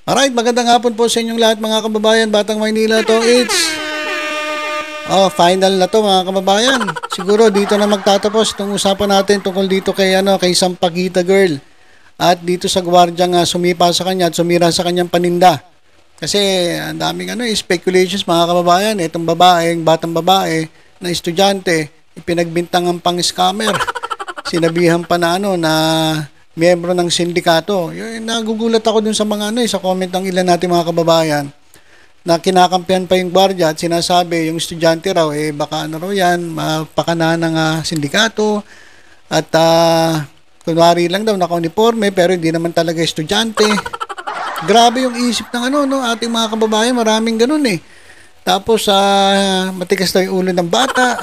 Alright, magandang hapon po sa inyong lahat mga kababayan, Batang Maynila to. Final na to mga kababayan. Siguro dito na magtatapos itong usapan natin tungkol dito kay Sampaguita girl. At dito sa gwardiya nga sumipa sa kanya at sumira sa kanyang paninda. Kasi ang daming speculations mga kababayan. Itong batang babae na estudyante, ipinagbintang ang pang-scammer. Sinabihan pa na na miyembro ng sindikato. Nagugulat ako dun sa mga sa comment ng ilan natin mga kababayan na kinakampihan pa yung gwardiya at sinasabi yung estudyante raw baka raw yan mapakana ng sindikato at kunwari lang daw naka-uniforme pero hindi naman talaga estudyante. Grabe yung isip ng ating mga kababayan, maraming ganun Tapos matigas daw yung ulo ng bata.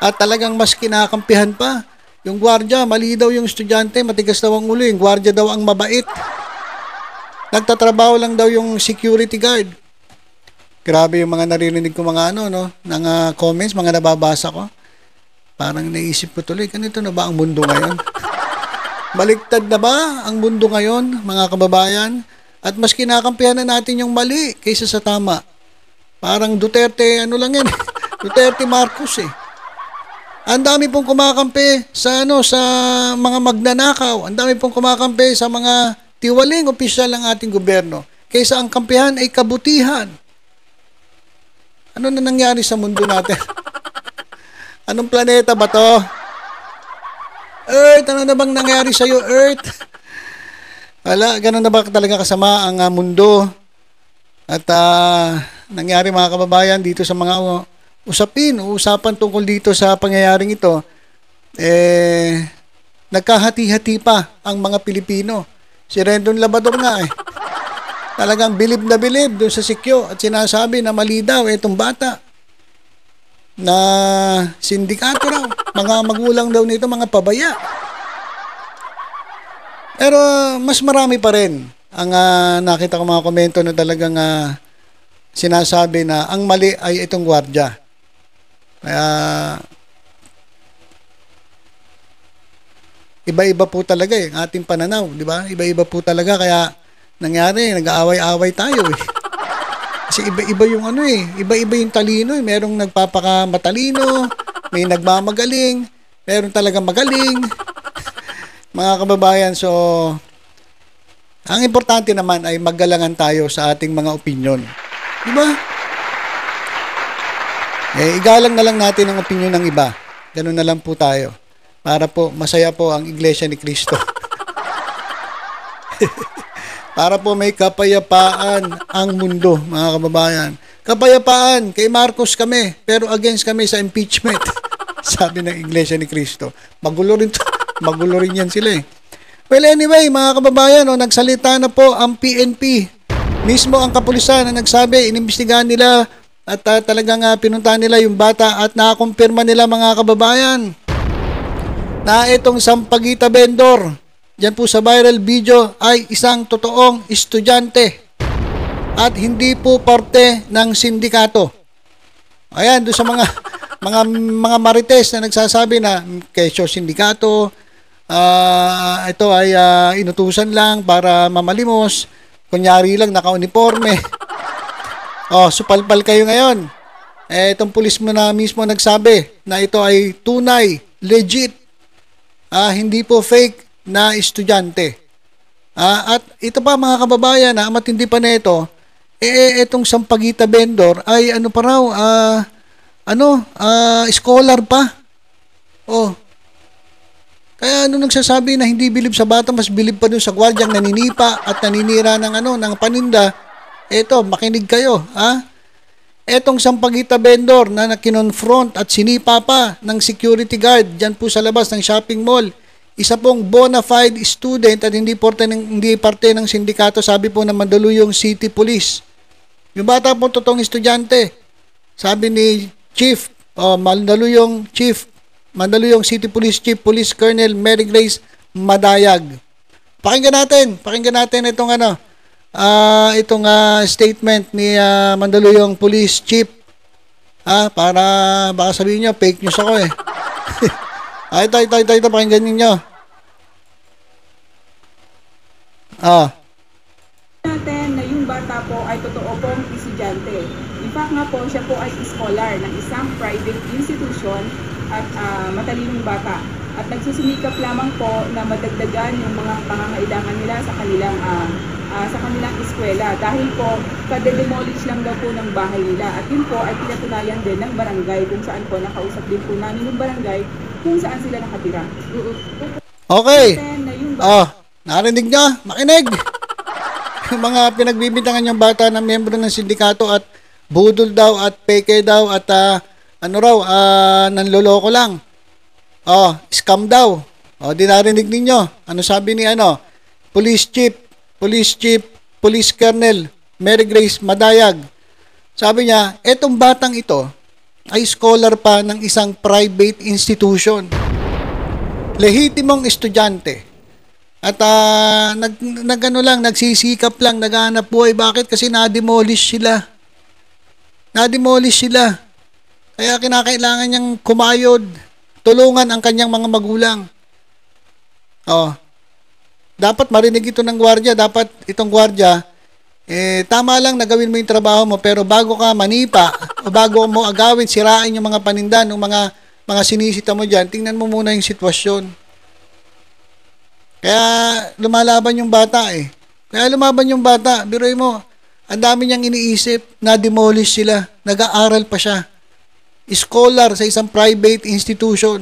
At talagang mas kinakampihan pa. Yung gwardiya, mali daw yung estudyante, matigas daw ang ulo. Yung gwardiya daw ang mabait. Nagtatrabaho lang daw yung security guard. Grabe yung mga naririnig ko mga ng comments, mga nababasa ko. Parang naisip ko tuloy, ganito na ba ang mundo ngayon? Baliktad na ba ang mundo ngayon, mga kababayan? At mas kinakampihan na natin yung mali kaysa sa tama. Parang Duterte, Duterte Marcos Ang dami pong kumakampi sa sa mga magnanakaw. Ang dami pong kumakampi sa mga tiwaling opisyal ng ating gobyerno. Kaysa ang kampihan ay kabutihan. Ano na nangyari sa mundo natin? Anong planeta ba to? Earth, ano na bang nangyari sa iyo, Earth? Wala, ganun na ba talaga kasama ang mundo? At nangyari mga kababayan dito sa mga usapan tungkol dito sa pangyayaring ito, nagkahati-hati pa ang mga Pilipino. Si Rendon Labrador nga talagang bilib na bilib doon sa sikyo at sinasabi na mali daw itong bata na sindikato raw. Mga magulang daw nito, mga pabaya. Pero mas marami pa rin ang nakita ko mga komento na talagang sinasabi na ang mali ay itong gwardiya. Kaya iba-iba po talaga ang ating pananaw, di ba? Iba-iba po talaga kaya nangyari, nag-aaway-away tayo Kasi iba-iba yung iba-iba yung talino Merong nagpapakamatalino, may nagmamagaling, meron talagang magaling. Mga kababayan, so ang importante naman ay maggalangan tayo sa ating mga opinyon. Di ba? Igalang na lang natin ang opinyon ng iba. Ganun na lang po tayo. Para po masaya po ang Iglesia ni Cristo. Para po may kapayapaan ang mundo, mga kababayan. Kapayapaan, kay Marcos kami, pero against kami sa impeachment. Sabi ng Iglesia ni Cristo. Magulo rin yan sila Well anyway, mga kababayan, nagsalita na po ang PNP. Mismo ang kapulisan na nagsabi, inimbestigahan nila at talagang pinuntahan nila yung bata at nakakumpirma nila mga kababayan na itong Sampaguita vendor dyan po sa viral video ay isang totoong estudyante at hindi po parte ng sindikato. Ayan, doon sa mga marites na nagsasabi na kesyo sindikato, ito ay inutusan lang para mamalimos, kunyari lang naka-uniforme. Supalpal kayo ngayon. Itong pulis mo na mismo nagsabi na ito ay tunay, legit, hindi po fake na estudyante. At ito pa mga kababayan, matindi pa nito, itong Sampaguita vendor ay scholar pa. Kaya nagsasabi na hindi bilib sa bata, mas bilib pa dun sa gwardyang naninipa at naninira ng paninda. Eto, makinig kayo, Etong Sampaguita vendor na kinonfront at sinipa pa ng security guard dyan po sa labas ng shopping mall. Isa pong bona fide student at hindi parte ng sindikato, sabi po ng Mandaluyong City Police. Yung bata po totoong estudyante. Sabi ni Mandaluyong City Police Chief Police Colonel Mary Grace Madayag. Pakinggan natin itong statement ni Mandaluyong Police Chief para baka sabihin nyo fake news ako ito pakinggan niyo. ay totoo pong estudyante. In fact nga po, siya po ay scholar ng isang private institution at matalinong bata. At nagsusumikap lamang po na madagdagan yung mga pangangailangan nila sa kanilang eskwela dahil po kade-demolish lang daw po ng bahay nila. At yun po ay pinatunayan din ng barangay kung saan po nakausap din po namin yung barangay kung saan sila nakatira. Okay. Narinig nyo? Makinig. Yung mga pinagbibintangan yung bata na miyembro ng sindikato at budol daw at peke daw at nanloloko lang. Scam daw. Di narinig ninyo. Ano sabi ni Police Colonel Mary Grace Madayag. Sabi niya, etong batang ito ay scholar pa ng isang private institution. Lehitimong estudyante. At nagsisikap lang, naghahanap buhay. Bakit? Kasi na-demolish sila. Kaya kinakailangan niyang kumayod. Tulungan ang kanyang mga magulang. Dapat marinig ito ng gwardiya. Dapat itong gwardiya, tama lang na gawin mo yung trabaho mo, pero bago ka manipa, o bago mo agawin, sirain yung mga panindan, yung mga sinisita mo dyan, tingnan mo muna yung sitwasyon. Kaya lumalaban yung bata Biruin mo, ang dami niyang iniisip, na-demolish sila, nag-aaral pa siya. Scholar sa isang private institution.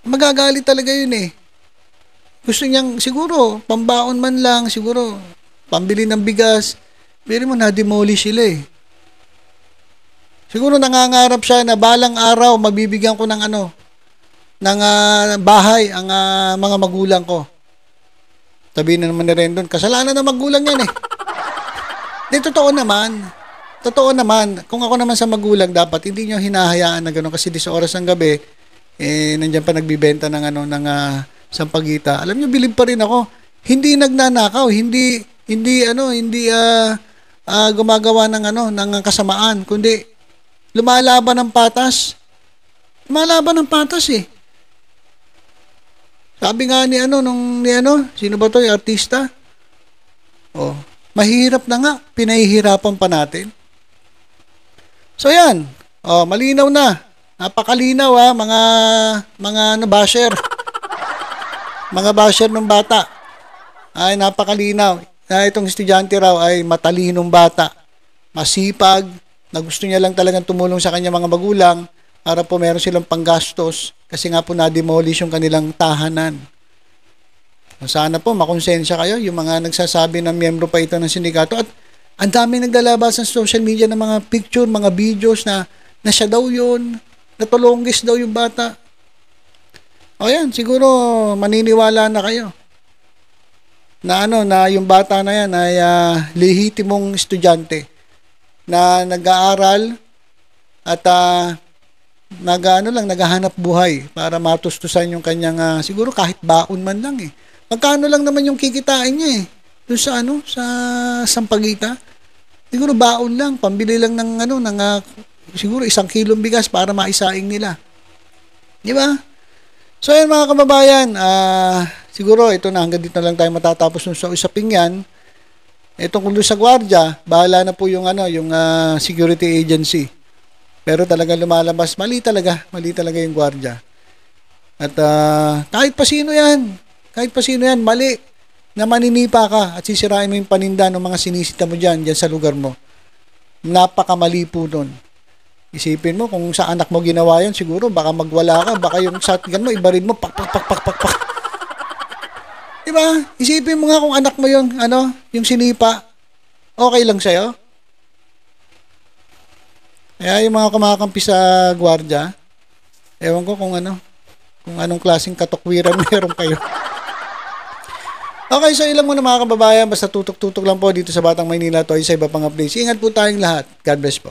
Magagalit talaga yun eh. Gusto niyang, siguro, pambaon man lang, siguro, pambili ng bigas. Biruin mo, na-demolish sila eh. Siguro nangangarap siya na balang araw, mabibigyan ko ng bahay ang mga magulang ko. Sabihin na naman ni Rendon, kasalanan ng magulang yan eh. Totoo naman, kung ako naman sa magulang, dapat hindi nyo hinahayaan na gano'n kasi 10 oras ng gabi, nandiyan pa nagbibenta ng sampagita. Alam nyo, bilib pa rin ako. Hindi nagnanakaw, hindi gumagawa ng kasamaan, kundi lumalaban ng patas. Eh. Sabi nga sino ba to, yung artista? Mahirap na nga, pinahihirapan pa natin. So yan, malinaw na. Napakalinaw mga basher. Mga basher ng bata. Ay napakalinaw. Na itong estudyante raw ay matalinong bata. Masipag, na gusto niya lang talagang tumulong sa kanya mga magulang para po meron silang panggastos kasi nga po na-demolish yung kanilang tahanan. Sana po makonsensya kayo yung mga nagsasabi na miyembro pa ito ng sindikato at ang daming naglalabas sa social media ng mga picture, mga videos na siya daw yun, natulongis daw yung bata. Yan, siguro maniniwala na kayo na yung bata na yan ay lehitimong estudyante na nag-aaral at naghahanap buhay para matustusan yung kanyang siguro kahit baon man lang eh. Magkano lang naman yung kikitain niya eh. Doon sa sampagita. Siguro baon lang, pambili lang ng siguro 1 kilong bigas para maisaing nila. Di ba? So yan mga kababayan, siguro ito na, hanggang dito na lang tayo matatapos sa usaping yan. Itong kung sa gwardiya, bahala na po yung security agency. Pero talagang lumalabas, mali talaga yung gwardiya. At kahit pa sino yan, mali na maninipa ka at sisirain mo yung paninda ng mga sinisita mo dyan sa lugar mo. Napakamali po nun. Isipin mo, kung sa anak mo ginawa yan, siguro baka magwala ka, baka yung shotgun mo, ibarin mo, pak. Diba? Isipin mo nga kung anak mo yung sinipa, okay lang sa'yo? Kaya yung mga kumakampi sa gwardiya, ewan ko kung anong klaseng katukwiran meron kayo. Okay, so ilan muna mga kababayan, basta tutok-tutok lang po dito sa Batang Maynila to, sa iba pang updates. Ingat po tayong lahat. God bless po.